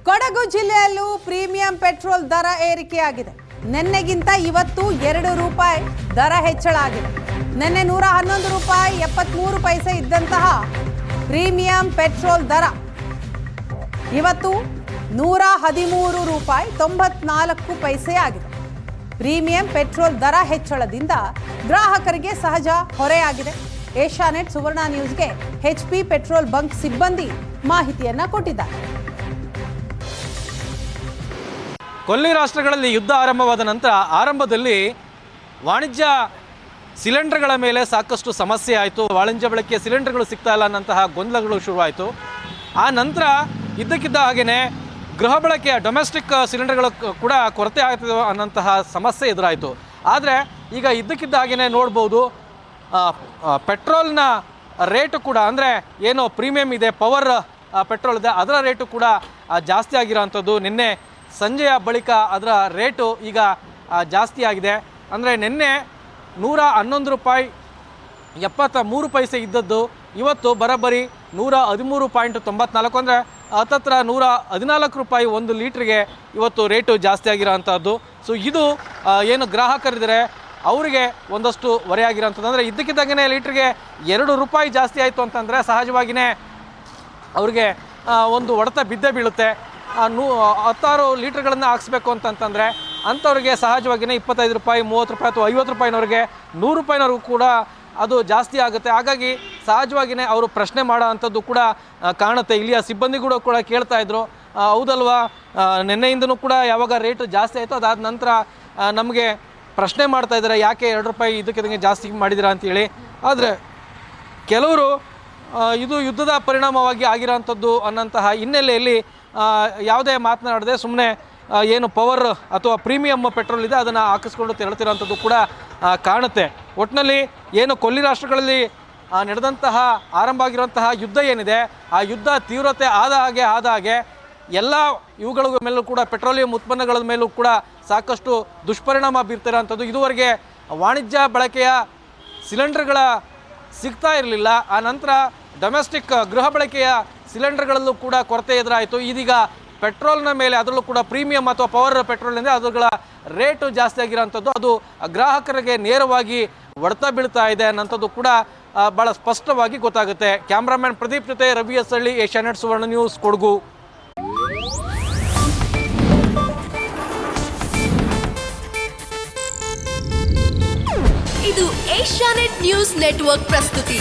ಕೊಡಗು ಜಿಲ್ಲೆಯಲ್ಲೂ premium petrol ದರ ಏರಿಕೆಯಾಗಿದೆ. ನಿನ್ನೆಗಿಂತ ಇವತ್ತು 2 ರೂಪಾಯಿ ದರ ಹೆಚ್ಚಳ ಆಗಿದೆ. ನಿನ್ನೆ 111 ರೂಪಾಯಿ 73 ಪೈಸೆ ಇದ್ದಂತಹ ಪ್ರೀಮಿಯಂ ಪೆಟ್ರೋಲ್ ದರ ಇವತ್ತು 113 ರೂಪಾಯಿ 94 ಪೈಸೆ ಆಗಿದೆ. ಪ್ರೀಮಿಯಂ ಪೆಟ್ರೋಲ್ ದರ ಹೆಚ್ಚಳದಿಂದ ಗ್ರಾಹಕರಿಗೆ ಸಹಜ ಹೊರೆಯಾಗಿದೆ. ಏಷ್ಯಾನೆಟ್ ಸುವರ್ಣ ನ್ಯೂಸ್ಗೆ HP ಪೆಟ್ರೋಲ್ ಬಂಕ್ ಸಿಬ್ಬಂದಿ ಮಾಹಿತಿಯನ್ನ ಕೊಟ್ಟಿದ್ದಾರೆ. ಕೊಲ್ಲಿ ರಾಷ್ಟ್ರಗಳಲ್ಲಿ ಯುದ್ಧ ಆರಂಭವಾದ ನಂತರ ಆರಂಭದಲ್ಲಿ ವಾಣಿಜ್ಯ ಸಿಲಿಂಡರ್ಗಳ ಮೇಲೆ ಸಾಕಷ್ಟು ಸಮಸ್ಯೆ ಆಯಿತು. ವಾಣಿಜ್ಯ ಬಳಕೆಯ ಸಿಲಿಂಡರ್ಗಳು ಸಿಗ್ತಾ ಇಲ್ಲ ಅನ್ನಂತಹ ಗೊಂದಲಗಳು ಶುರುವಾಯಿತು. ಆ ನಂತರ ಇದ್ದಕ್ಕಿದ್ದ ಹಾಗೆಯೇ ಗೃಹ ಬಳಕೆಯ ಡೊಮೆಸ್ಟಿಕ್ ಸಿಲಿಂಡರ್ಗಳು ಕೂಡ ಕೊರತೆ ಆಗ್ತದೆ ಅನ್ನೋಂತಹ ಸಮಸ್ಯೆ ಎದುರಾಯಿತು. ಆದರೆ ಈಗ ಇದ್ದಕ್ಕಿದ್ದ ಹಾಗೆಯೇ ನೋಡ್ಬೋದು, ಪೆಟ್ರೋಲ್ನ ರೇಟು ಕೂಡ ಅಂದರೆ ಏನು ಪ್ರೀಮಿಯಂ ಇದೆ, ಪವರ್ ಪೆಟ್ರೋಲ್ ಇದೆ, ಅದರ ರೇಟು ಕೂಡ ಜಾಸ್ತಿ ಆಗಿರೋವಂಥದ್ದು. ನಿನ್ನೆ ಸಂಜೆಯ ಬಳಿಕ ಅದರ ರೇಟು ಈಗ ಜಾಸ್ತಿ ಆಗಿದೆ. ಅಂದರೆ ನಿನ್ನೆ 111 ರೂಪಾಯಿ 73 ಪೈಸೆ ಇದ್ದದ್ದು ಇವತ್ತು ಬರೋಬ್ಬರಿ 113.94 ಅಂದರೆ ಹತ್ತತ್ರ 114 ರೂಪಾಯಿ 1 ಲೀಟ್ರಿಗೆ ಇವತ್ತು ರೇಟು ಜಾಸ್ತಿ ಆಗಿರೋವಂಥದ್ದು. ಸೊ ಇದು ಏನು ಗ್ರಾಹಕರಿದ್ದಾರೆ ಅವರಿಗೆ ಒಂದಷ್ಟು ಹೊರೆಯಾಗಿರೋಂಥದ್ದು. ಅಂದರೆ ಇದ್ದಕ್ಕಿದ್ದಾಗೇ ಲೀಟ್ರಿಗೆ 2 ರೂಪಾಯಿ ಜಾಸ್ತಿ ಆಯಿತು ಅಂತಂದರೆ ಸಹಜವಾಗಿಯೇ ಅವ್ರಿಗೆ ಒಂದು ಹೊಡೆತ ಬಿದ್ದೇ ಬೀಳುತ್ತೆ. 16 ಲೀಟ್ರ್ಗಳನ್ನು ಹಾಕ್ಸ್ಬೇಕು ಅಂತಂತಂದರೆ ಅಂಥವ್ರಿಗೆ ಸಹಜವಾಗಿಯೇ 25 ರೂಪಾಯಿ 30 ರೂಪಾಯಿ ಅಥವಾ 50 ರೂಪಾಯಿನವ್ರಿಗೆ 100 ರೂಪಾಯಿನವ್ರಿಗೂ ಕೂಡ ಅದು ಜಾಸ್ತಿ ಆಗುತ್ತೆ. ಹಾಗಾಗಿ ಸಹಜವಾಗಿಯೇ ಅವರು ಪ್ರಶ್ನೆ ಮಾಡೋ ಅಂಥದ್ದು ಕೂಡ ಕಾಣುತ್ತೆ. ಇಲ್ಲಿಯ ಸಿಬ್ಬಂದಿಗಳು ಕೂಡ ಕೇಳ್ತಾ ಇದ್ರು, ಹೌದಲ್ವಾ ನಿನ್ನೆಯಿಂದನೂ ಕೂಡ ಯಾವಾಗ ರೇಟು ಜಾಸ್ತಿ ಆಯಿತು ಅದಾದ ನಂತರ ನಮಗೆ ಪ್ರಶ್ನೆ ಮಾಡ್ತಾ ಇದ್ದಾರೆ, ಯಾಕೆ 2 ರೂಪಾಯಿ ಇದಕ್ಕೆ ಜಾಸ್ತಿ ಮಾಡಿದ್ದೀರಾ ಅಂತೇಳಿ. ಆದರೆ ಕೆಲವರು ಇದು ಯುದ್ಧದ ಪರಿಣಾಮವಾಗಿ ಆಗಿರೋಂಥದ್ದು ಅನ್ನೋಂತಹ ಹಿನ್ನೆಲೆಯಲ್ಲಿ ಯಾವುದೇ ಮಾತನಾಡದೆ ಸುಮ್ಮನೆ ಏನು ಪವರ್ ಅಥವಾ ಪ್ರೀಮಿಯಮ್ ಪೆಟ್ರೋಲ್ ಇದೆ ಅದನ್ನು ಹಾಕಿಸ್ಕೊಂಡು ತೆರಳುತ್ತಿರೋಂಥದ್ದು ಕೂಡ ಕಾಣುತ್ತೆ. ಒಟ್ಟಿನಲ್ಲಿ ಏನು ಕೊಲ್ಲಿ ರಾಷ್ಟ್ರಗಳಲ್ಲಿ ನಡೆದಂತಹ ಆರಂಭ ಆಗಿರುವಂತಹ ಯುದ್ಧ ಏನಿದೆ, ಆ ಯುದ್ಧ ತೀವ್ರತೆ ಆದ ಹಾಗೆ ಎಲ್ಲ ಇವುಗಳ ಮೇಲೂ ಕೂಡ ಪೆಟ್ರೋಲಿಯಂ ಉತ್ಪನ್ನಗಳ ಮೇಲೂ ಕೂಡ ಸಾಕಷ್ಟು ದುಷ್ಪರಿಣಾಮ ಬೀರ್ತಿರೋಂಥದ್ದು. ಇದುವರೆಗೆ ವಾಣಿಜ್ಯ ಬಳಕೆಯ ಸಿಲಿಂಡರ್ಗಳ ಸಿಗ್ತಾ ಇರಲಿಲ್ಲ. ಆ ನಂತರ ಡೊಮೆಸ್ಟಿಕ್ ಗೃಹ ಬಳಕೆಯ ಸಿಲಿಂಡರ್ಗಳಲ್ಲೂ ಕೂಡ ಕೊರತೆ ಎದುರಾಯಿತು. ಇದೀಗ ಪೆಟ್ರೋಲ್ನ ಮೇಲೆ ಅದರಲ್ಲೂ ಕೂಡ ಪ್ರೀಮಿಯಂ ಅಥವಾ ಪವರ್ ಪೆಟ್ರೋಲ್ನಿಂದ ಅದುಗಳ ರೇಟು ಜಾಸ್ತಿ ಆಗಿರೋಂಥದ್ದು ಅದು ಗ್ರಾಹಕರಿಗೆ ನೇರವಾಗಿ ಹೊಡೆತ ಬೀಳ್ತಾ ಇದೆ ಅನ್ನೋಂಥದ್ದು ಕೂಡ ಭಾಳ ಸ್ಪಷ್ಟವಾಗಿ ಗೊತ್ತಾಗುತ್ತೆ. ಕ್ಯಾಮ್ರಾಮನ್ ಪ್ರದೀಪ್ ಜೊತೆ ರವಿ ಎಸ್ಹಳ್ಳಿ, ಏಷ್ಯಾನೆಟ್ ಸುವರ್ಣ ನ್ಯೂಸ್, ಕೊಡಗು. ಇದು ಏಷ್ಯಾನೆಟ್ ನ್ಯೂಸ್ ನೆಟ್ವರ್ಕ್ ಪ್ರಸ್ತುತಿ.